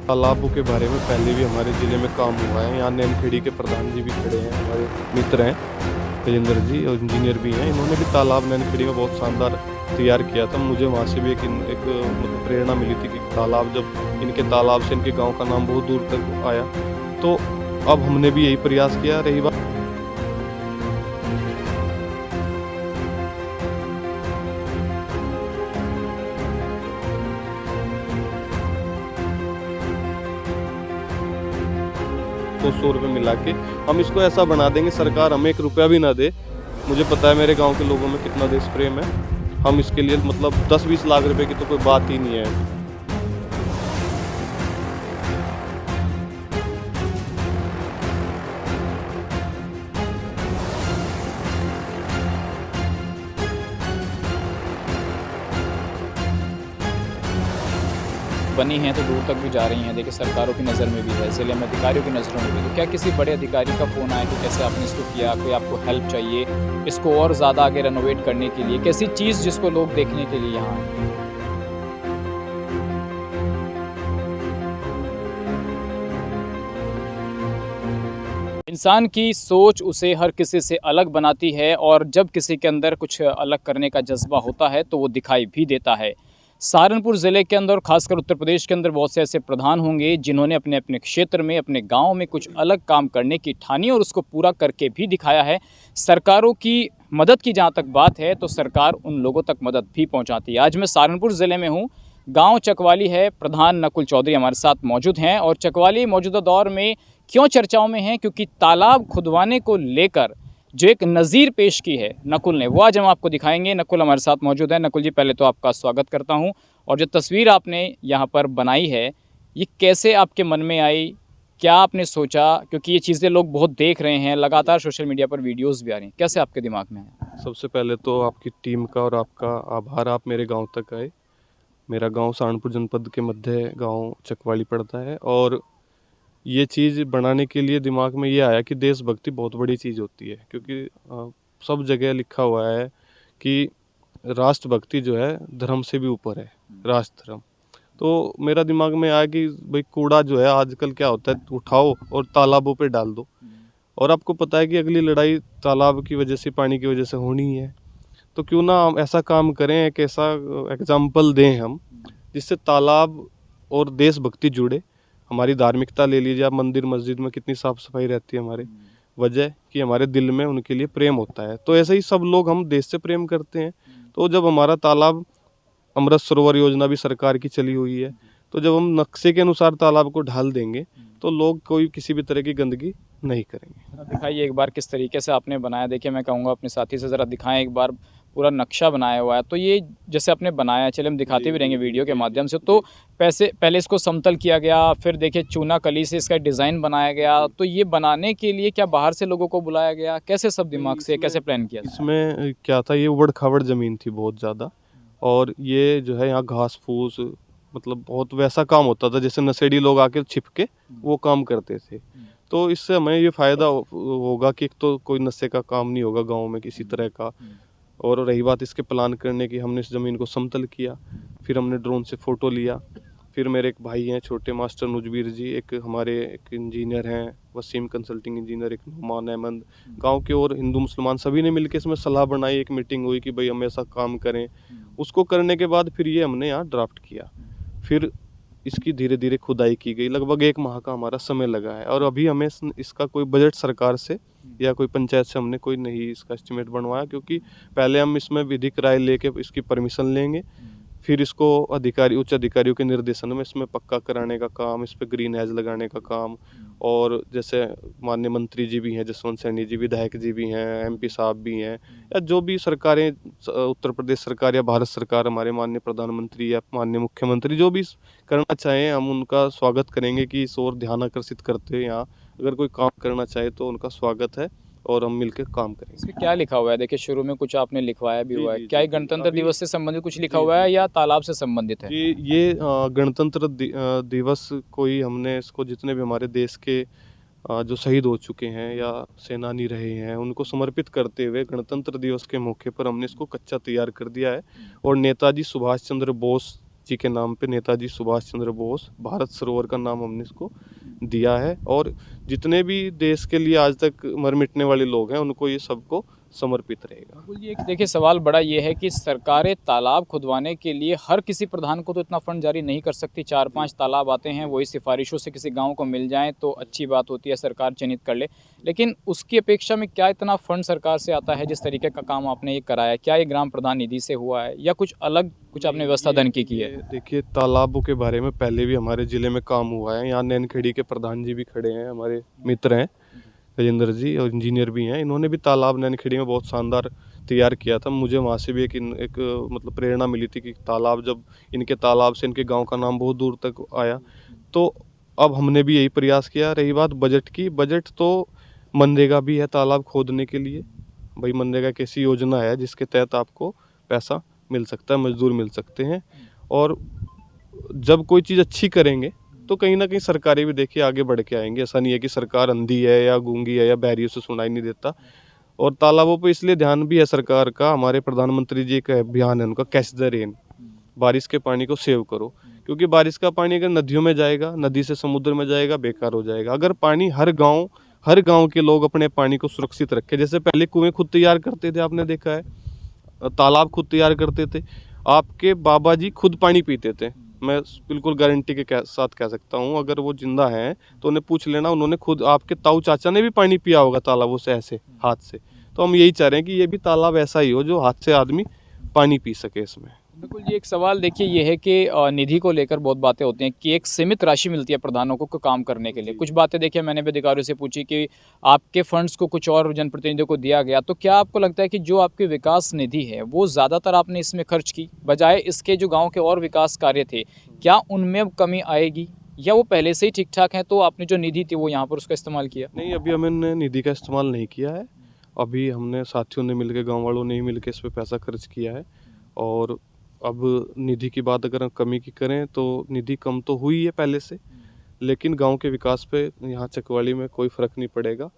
तालाबों के बारे में पहले भी हमारे ज़िले में काम हुआ है। यहाँ नैनखेड़ी के प्रधान जी भी खड़े हैं, हमारे मित्र हैं तेजेंद्र जी, और इंजीनियर भी हैं। इन्होंने भी तालाब नैनखेड़ी में बहुत शानदार तैयार किया था। मुझे वहाँ से भी एक मतलब प्रेरणा मिली थी कि तालाब, जब इनके तालाब से इनके गाँव का नाम बहुत दूर तक आया, तो अब हमने भी यही प्रयास किया। रही बात तो 100 रुपये मिला के हम इसको ऐसा बना देंगे, सरकार हमें 1 रुपया भी ना दे। मुझे पता है मेरे गांव के लोगों में कितना देश प्रेम है। हम इसके लिए मतलब 10-20 लाख रुपए की तो कोई बात ही नहीं है। बनी हैं तो दूर तक भी जा रही हैं। देखिए सरकारों की नज़र में भी है, ज़िले में अधिकारियों की नज़रों में भी। तो क्या किसी बड़े अधिकारी का फ़ोन आया कि कैसे आपने इसको किया, कोई आपको हेल्प चाहिए इसको और ज़्यादा आगे रेनोवेट करने के लिए, कैसी चीज़ जिसको लोग देखने के लिए यहाँ आएँ? इंसान की सोच उसे हर किसी से अलग बनाती है और जब किसी के अंदर कुछ अलग करने का जज्बा होता है तो वो दिखाई भी देता है। सहारनपुर ज़िले के अंदर, खासकर उत्तर प्रदेश के अंदर, बहुत से ऐसे प्रधान होंगे जिन्होंने अपने अपने क्षेत्र में, अपने गांव में कुछ अलग काम करने की ठानी और उसको पूरा करके भी दिखाया है। सरकारों की मदद की जहां तक बात है तो सरकार उन लोगों तक मदद भी पहुंचाती है। आज मैं सहारनपुर ज़िले में हूं, गांव चकवाली है। प्रधान नकुल चौधरी हमारे साथ मौजूद हैं और चकवाली मौजूदा दौर में क्यों चर्चाओं में है, क्योंकि तालाब खुदवाने को लेकर जो एक नज़ीर पेश की है नकुल ने, वो आज हम आपको दिखाएंगे। नकुल हमारे साथ मौजूद है। नकुल जी, पहले तो आपका स्वागत करता हूं। और जो तस्वीर आपने यहाँ पर बनाई है, ये कैसे आपके मन में आई, क्या आपने सोचा? क्योंकि ये चीज़ें लोग बहुत देख रहे हैं, लगातार सोशल मीडिया पर वीडियोज़ भी आ रही हैं, कैसे आपके दिमाग में आया? सबसे पहले तो आपकी टीम का और आपका आभार, आप मेरे गांव तक आए। मेरा गांव सहारनपुर जनपद के मध्य गांव चकवाली पड़ता है, और ये चीज़ बनाने के लिए दिमाग में ये आया कि देशभक्ति बहुत बड़ी चीज़ होती है। क्योंकि सब जगह लिखा हुआ है कि राष्ट्रभक्ति जो है धर्म से भी ऊपर है, राष्ट्र धर्म। तो मेरा दिमाग में आया कि भाई कूड़ा जो है आजकल क्या होता है, उठाओ और तालाबों पे डाल दो, और आपको पता है कि अगली लड़ाई तालाब की वजह से, पानी की वजह से होनी ही है। तो क्यों ना हम ऐसा काम करें, एक ऐसा एग्जाम्पल दें हम, जिससे तालाब और देशभक्ति जुड़े। हमारी धार्मिकता ले लीजिए आप, मंदिर मस्जिद में कितनी साफ सफाई रहती है हमारे, वजह कि हमारे दिल में उनके लिए प्रेम होता है। तो ऐसे ही सब लोग, हम देश से प्रेम करते हैं। तो जब हमारा तालाब, अमृत सरोवर योजना भी सरकार की चली हुई है, तो जब हम नक्शे के अनुसार तालाब को ढाल देंगे तो लोग कोई किसी भी तरह की गंदगी नहीं करेंगे। दिखाइए एक बार किस तरीके से आपने बनाया। देखिए मैं कहूँगा अपने साथी से ज़रा दिखाएं एक बार, पूरा नक्शा बनाया हुआ है। तो ये जैसे आपने बनाया, चले हम दिखाते भी रहेंगे वीडियो के माध्यम से। तो पहले इसको समतल किया गया, फिर देखिए चूना कली से इसका डिज़ाइन बनाया गया। तो ये बनाने के लिए क्या बाहर से लोगों को बुलाया गया, कैसे सब दिमाग से कैसे प्लान किया? इसमें क्या था, ये उबड़ खाबड़ ज़मीन थी बहुत ज़्यादा, और ये जो है यहाँ घास फूस, मतलब बहुत वैसा काम होता था जैसे नशेड़ी लोग आके छिप के वो काम करते थे। तो इससे हमें ये फ़ायदा होगा कि एक तो कोई नशे का काम नहीं होगा गांव में किसी तरह का। और रही बात इसके प्लान करने की, हमने इस ज़मीन को समतल किया, फिर हमने ड्रोन से फ़ोटो लिया। फिर मेरे एक भाई हैं छोटे मास्टर नुजबीर जी, एक हमारे एक इंजीनियर हैं वसीम कंसल्टिंग इंजीनियर, एक नुमान अहमद, गांव के और हिंदू मुसलमान सभी ने मिलकर इसमें सलाह बनाई। एक मीटिंग हुई कि भाई हम ऐसा काम करें। उसको करने के बाद फिर ये हमने यहाँ ड्राफ्ट किया। फिर इसकी धीरे धीरे खुदाई की गई, लगभग 1 माह का हमारा समय लगा है। और अभी हमें इसका कोई बजट सरकार से या कोई पंचायत से हमने कोई नहीं इसका एस्टिमेट बनवाया, क्योंकि पहले हम इसमें विधिक राय लेके इसकी परमिशन लेंगे, फिर इसको उच्च अधिकारियों के निर्देशन में इसमें पक्का कराने का काम, इस पर ग्रीन हेज लगाने का काम। और जैसे माननीय मंत्री जी भी हैं, जसवंत सैनी जी, विधायक जी भी हैं, एमपी साहब भी हैं, या जो भी सरकारें, उत्तर प्रदेश सरकार या भारत सरकार, हमारे माननीय प्रधानमंत्री या माननीय मुख्यमंत्री जो भी करना चाहें, हम उनका स्वागत करेंगे कि इस ओर ध्यान आकर्षित करते हैं। यहाँ अगर कोई काम करना चाहे तो उनका स्वागत है, और हम मिलकर काम करेंगे। इसमें क्या लिखा हुआ है? देखिए शुरू में कुछ आपने लिखवाया भी हुआ है, जी, क्या ये जी, गणतंत्र अभी दिवस से संबंधित कुछ लिखा हुआ है या तालाब से संबंधित है? जी, ये गणतंत्र दिवस को ही हमने इसको, जितने भी हमारे देश के जो शहीद हो चुके हैं या सेनानी रहे हैं, उनको समर्पित करते हुए गणतंत्र दिवस के मौके पर हमने इसको कच्चा तैयार कर दिया है। और नेताजी सुभाष चंद्र बोस जी के नाम पे, नेताजी सुभाष चंद्र बोस भारत सरोवर का नाम हमने इसको दिया है। और जितने भी देश के लिए आज तक मर मिटने वाले लोग हैं उनको ये सबको समर्पित रहेगा। बिल्कुल जी, एक देखिए सवाल बड़ा ये है कि सरकारें तालाब खुदवाने के लिए हर किसी प्रधान को तो इतना फंड जारी नहीं कर सकती। 4-5 तालाब आते हैं, वही सिफारिशों से किसी गांव को मिल जाएं तो अच्छी बात होती है, सरकार चिन्हित कर ले। लेकिन उसकी अपेक्षा में क्या इतना फंड सरकार से आता है? जिस तरीके का काम आपने ये कराया, क्या ये ग्राम प्रधान निधि से हुआ है या कुछ अलग, कुछ आपने व्यवस्था धन की है? देखिए, तालाबों के बारे में पहले भी हमारे ज़िले में काम हुआ है। यहाँ नैनखेड़ी के प्रधान जी भी खड़े हैं, हमारे मित्र हैं राजेंद्र जी, और इंजीनियर भी हैं। इन्होंने भी तालाब नैनखेड़ी में बहुत शानदार तैयार किया था। मुझे वहाँ से भी एक मतलब प्रेरणा मिली थी कि तालाब, जब इनके तालाब से इनके गांव का नाम बहुत दूर तक आया, तो अब हमने भी यही प्रयास किया। रही बात बजट की, बजट तो मनरेगा भी है तालाब खोदने के लिए। भाई मनरेगा एक ऐसी योजना है जिसके तहत आपको पैसा मिल सकता है, मजदूर मिल सकते हैं। और जब कोई चीज़ अच्छी करेंगे तो कहीं ना कहीं सरकारें भी देखिए आगे बढ़ के आएंगी। ऐसा नहीं है कि सरकार अंधी है या गूंगी है या बहरी, उसे सुनाई नहीं देता। और तालाबों पे इसलिए ध्यान भी है सरकार का, हमारे प्रधानमंत्री जी का अभियान है उनका, कैच द रेन, बारिश के पानी को सेव करो। क्योंकि बारिश का पानी अगर नदियों में जाएगा, नदी से समुद्र में जाएगा, बेकार हो जाएगा। अगर पानी हर गांव के लोग अपने पानी को सुरक्षित रखें, जैसे पहले कुएं खुद तैयार करते थे, आपने देखा है, तालाब खुद तैयार करते थे, आपके बाबा जी खुद पानी पीते थे। मैं बिल्कुल गारंटी के साथ कह सकता हूँ, अगर वो जिंदा हैं तो उन्हें पूछ लेना, उन्होंने खुद, आपके ताऊ चाचा ने भी पानी पिया होगा तालाबों से, ऐसे हाथ से। तो हम यही चाह रहे हैं कि ये भी तालाब ऐसा ही हो जो हाथ से आदमी पानी पी सके इसमें। बिल्कुल जी, एक सवाल देखिए ये है कि निधि को लेकर बहुत बातें होती हैं कि एक सीमित राशि मिलती है प्रधानों को काम करने के लिए। कुछ बातें देखिए मैंने भी अधिकारियों से पूछी कि आपके फंड्स को कुछ और जनप्रतिनिधियों को दिया गया, तो क्या आपको लगता है कि जो आपकी विकास निधि है वो ज़्यादातर आपने इसमें खर्च की, बजाय इसके जो गाँव के और विकास कार्य थे, क्या उनमें अब कमी आएगी या वो पहले से ही ठीक ठाक है, तो आपने जो निधि थी वो यहाँ पर उसका इस्तेमाल किया? नहीं, अभी हमने निधि का इस्तेमाल नहीं किया है। अभी हमने साथियों ने मिलकर, गांव वालों ने ही मिलकर इस पर पैसा खर्च किया है। और अब निधि की बात अगर हम कमी की करें तो निधि कम तो हुई है पहले से, लेकिन गांव के विकास पे यहाँ चकवाली में कोई फ़र्क नहीं पड़ेगा।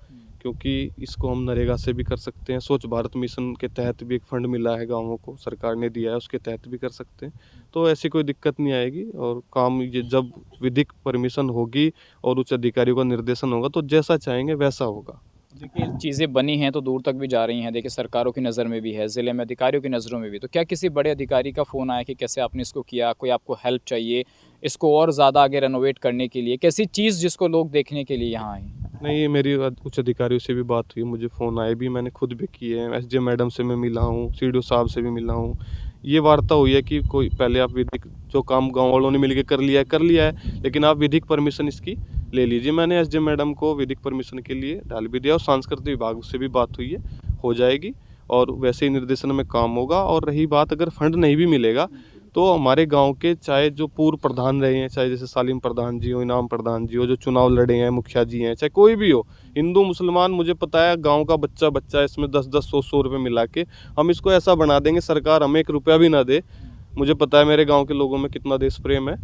क्योंकि इसको हम नरेगा से भी कर सकते हैं, स्वच्छ भारत मिशन के तहत भी एक फंड मिला है गाँवों को, सरकार ने दिया है, उसके तहत भी कर सकते हैं। तो ऐसी कोई दिक्कत नहीं आएगी। और काम ये जब विधिक परमिशन होगी और उच्च अधिकारियों का निर्देशन होगा तो जैसा चाहेंगे वैसा होगा। देखिए चीज़ें बनी हैं तो दूर तक भी जा रही हैं, देखिए सरकारों की नज़र में भी है, ज़िले में अधिकारियों की नज़रों में भी। तो क्या किसी बड़े अधिकारी का फ़ोन आया कि कैसे आपने इसको किया, कोई आपको हेल्प चाहिए इसको और ज़्यादा आगे रेनोवेट करने के लिए, कैसी चीज़ जिसको लोग देखने के लिए यहाँ आए? नहीं, ये मेरी उच्च अधिकारियों से भी बात हुई, मुझे फ़ोन आए भी, मैंने खुद भी किए हैं। एसडीएम मैडम से मैं मिला हूँ, सीडीओ साहब से भी मिला हूँ। ये वार्ता हुई है कि कोई पहले आप विधिक, जो काम गांव वालों ने मिलकर कर लिया है, लेकिन आप विधिक परमिशन इसकी ले लीजिए। मैंने एसडीएम मैडम को विधिक परमिशन के लिए डाल भी दिया और सांस्कृतिक विभाग से भी बात हुई है, हो जाएगी और वैसे ही निर्देशन में काम होगा। और रही बात, अगर फंड नहीं भी मिलेगा तो हमारे गांव के चाहे जो पूर्व प्रधान रहे हैं, चाहे जैसे सालिम प्रधान जी हो, इनाम प्रधान जी हो, जो चुनाव लड़े हैं, मुखिया जी हैं, चाहे कोई भी हो, हिंदू मुसलमान, मुझे पता है गांव का बच्चा इसमें 10-10, 100-100 रुपये मिला के हम इसको ऐसा बना देंगे, सरकार हमें 1 रुपया भी ना दे। मुझे पता है मेरे गांव के लोगों में कितना देश प्रेम है।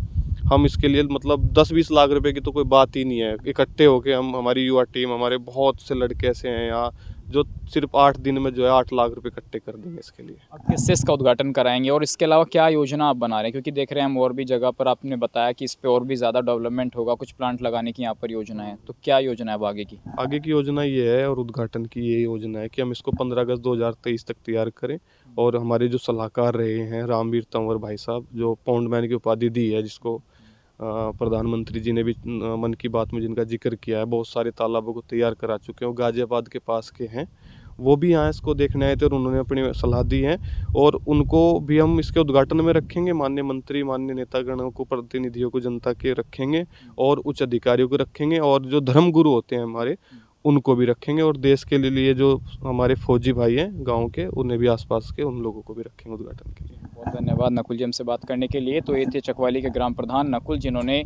हम इसके लिए मतलब 10-20 लाख रुपए की तो कोई बात ही नहीं है। इकट्ठे होके हम, हमारी युवा टीम, हमारे बहुत से लड़के ऐसे हैं यहाँ जो सिर्फ 8 दिन में जो है 8 लाख रुपए इकट्ठे कर देंगे इसके लिए। आप किससे इसका उद्घाटन कराएंगे और इसके अलावा क्या योजना आप बना रहे हैं? क्योंकि देख रहे हैं हम और भी जगह पर, आपने बताया कि इस पे और भी ज़्यादा डेवलपमेंट होगा, कुछ प्लांट लगाने की यहाँ पर योजना है, तो क्या योजना है अब आगे की? आगे की योजना ये है और उद्घाटन की ये योजना है कि हम इसको 15 अगस्त 2023 तक तैयार करें। और हमारे जो सलाहकार रहे हैं रामवीर तंवर भाई साहब, जो पौंडमैन की उपाधि दी है, जिसको प्रधानमंत्री जी ने भी मन की बात में जिनका जिक्र किया है, बहुत सारे तालाबों को तैयार करा चुके हैं, वो गाजियाबाद के पास के हैं, वो भी यहाँ इसको देखने आए थे और उन्होंने अपनी सलाह दी है। और उनको भी हम इसके उद्घाटन में रखेंगे, माननीय मंत्री, माननीय नेतागणों को, प्रतिनिधियों को, जनता के रखेंगे और उच्च अधिकारियों को रखेंगे, और जो धर्मगुरु होते हैं हमारे उनको भी रखेंगे, और देश के लिए जो हमारे फौजी भाई हैं गांव के, उन्हें भी, आसपास के उन लोगों को भी रखेंगे उद्घाटन के लिए। बहुत धन्यवाद नकुल जी हमसे बात करने के लिए। तो ये थे चकवाली के ग्राम प्रधान नकुल, जिन्होंने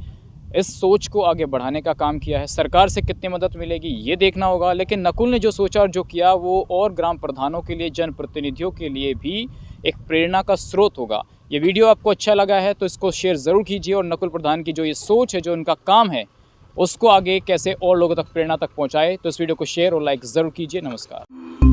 इस सोच को आगे बढ़ाने का काम किया है। सरकार से कितनी मदद मिलेगी ये देखना होगा, लेकिन नकुल ने जो सोचा और जो किया वो और ग्राम प्रधानों के लिए, जनप्रतिनिधियों के लिए भी एक प्रेरणा का स्रोत होगा। ये वीडियो आपको अच्छा लगा है तो इसको शेयर ज़रूर कीजिए, और नकुल प्रधान की जो ये सोच है, जो उनका काम है, उसको आगे कैसे और लोगों तक, प्रेरणा तक पहुँचाए, तो इस वीडियो को शेयर और लाइक ज़रूर कीजिए। नमस्कार।